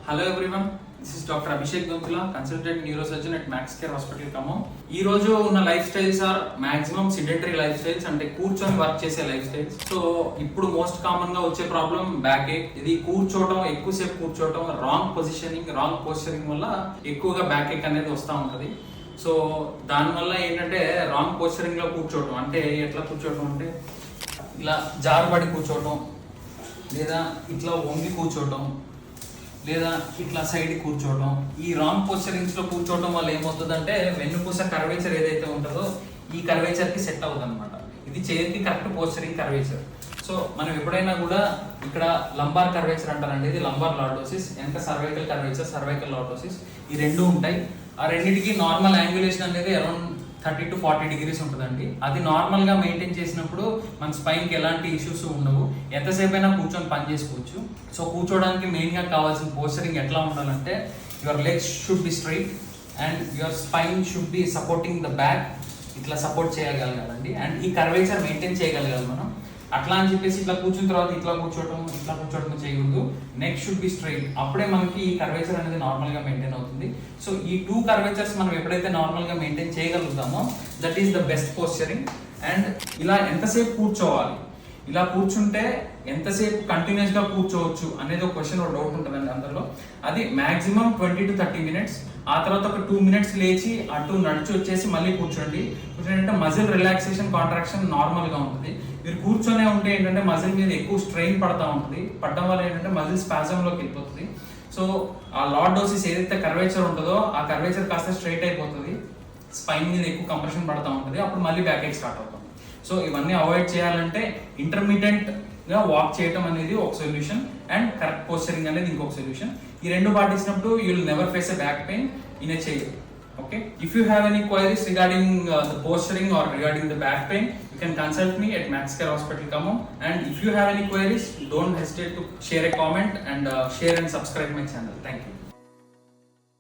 Hello everyone, this is doctor Abhishek Gantula, consultant neurosurgeon at Max care hospital Khammam. ఈ రోజు ఉన్న lifestyles are maximum sedentary lifestyles, అంటే కూర్చొని work చేసే lifestyles. So ఇప్పుడు most common గా వచ్చే ప్రాబ్లం బ్యాక్ ఏక్. ఇది కూర్చోవడం, ఎక్కువసేపు కూర్చోవడం, రాంగ్ పొజిషనింగ్, రాంగ్ పోస్చరింగ్ వల్ల ఎక్కువగా బ్యాక్ ఏక్ అనేది వస్తూ ఉంటది. సో దానివల్ల ఏంటంటే రాంగ్ పోస్చరింగ్ లో కూర్చోవడం అంటే ఎట్లా కూర్చోవడం అంటే ఇలా జారుబడి కూర్చోవడం, లేదా ఇట్లా వంగి కూర్చోవడం, లేదా ఇట్లా సైడ్ కూర్చోవడం. ఈ రాంగ్ పోస్చరింగ్స్ లో కూర్చోవడం వల్ల ఏమవుతుందంటే వెన్నుపూస కర్వేచర్ ఏదైతే ఉంటుందో ఈ కర్వేచర్ కి సెట్ అవుతుంది అనమాట. ఇది చేతికి కరెక్ట్ పోస్చరింగ్ కర్వేచర్. సో మనం ఎప్పుడైనా కూడా ఇక్కడ లంబార్ కర్వేచర్ అంటారండి, ఇది లంబార్ లార్డోసిస్. వెనక సర్వైకల్ కర్వేచర్, సర్వైకల్ లార్డోసిస్, ఈ రెండు ఉంటాయి. ఆ రెండింటికి నార్మల్ యాంగులేషన్ అనేది అరౌండ్ 30 to 40 degrees ఉంటుందండి. అది నార్మల్ గా మెయింటైన్ చేసినప్పుడు మన స్పైన్ కి ఎలాంటి ఇష్యూస్ ఉండవు. ఎంతసేపు అయినా కూర్చొని పని చేసుకోవచ్చు. సో కూర్చోడానికి మెయిన్ గా కావాల్సిన పోస్చరింగ్ ఎట్లా ఉండాలంటే your legs should be straight and your spine should be supporting the back. ఇట్లా సపోర్ట్ చేయగలగాలండి. అండ్ ఈ కర్వేచర్ మెయింటైన్ చేయగలగాలి మనం. అట్లా అని చెప్పేసి ఇట్లా కూర్చున్న తర్వాత ఇట్లా కూర్చోవడం చేయకూడదు. Neck should be straight. అప్పుడే మనకి ఈ కర్వేచర్ అనేది నార్మల్ గా మెయింటైన్ అవుతుంది. సో ఈ 2 కర్వేచర్స్ మనం ఎప్పుడైతే నార్మల్ గా మెయింటైన్ చేయగలుగుతామో that is the best posturing. And ఇలా ఎంతసేపు కూర్చోవాలి, ఇలా కూర్చుంటే ఎంతసేపు కంటిన్యూస్ గా కూర్చోవచ్చు అనేది ఒక క్వశ్చన్, ఒక డౌట్ ఉంటుందండి అందరిలో. అది మాక్సిమం 20 to 30 minutes. ఆ తర్వాత ఒక 2 minutes లేచి అటు నడిచి వచ్చేసి మళ్ళీ కూర్చోండి. కూర్చోండి మజిల్ రిలాక్సేషన్, కాంట్రాక్షన్ నార్మల్ గా ఉంటుంది. మీరు కూర్చొనే ఉంటే ఏంటంటే మజిల్ మీద ఎక్కువ స్ట్రెయిన్ పడతా ఉంటుంది. పడడం వల్ల ఏంటంటే మజిల్ స్పాజమ్ లోకి వెళ్ళిపోతుంది. సో ఆ లార్డోసిస్ ఏదైతే కర్వేచర్ ఉంటుందో ఆ కర్వేచర్ కాస్త స్ట్రైట్ అయిపోతుంది. స్పైన్ మీద ఎక్కువ కంప్రెషన్ పడతా ఉంటుంది. అప్పుడు మళ్ళీ బ్యాక్ ఏక్ స్టార్ట్ అవుతుంది. సో ఇవన్నీ అవాయిడ్ చేయాలంటే ఇంటర్మీడియట్ గా వాక్ చేయడం అనేది ఒక సొల్యూషన్ అండ్ కరెక్ట్ పోస్చరింగ్ అనేది ఇంకొక సొల్యూషన్. ఈ రెండు పాటించినప్పుడు you will never face a back pain in a chair. Okay, if you have any queries regarding the posturing or regarding the back pain, you can consult me at Max Care Hospital Khmmam. And if you have any queries, don't hesitate to share a comment and share and subscribe my channel. Thank you.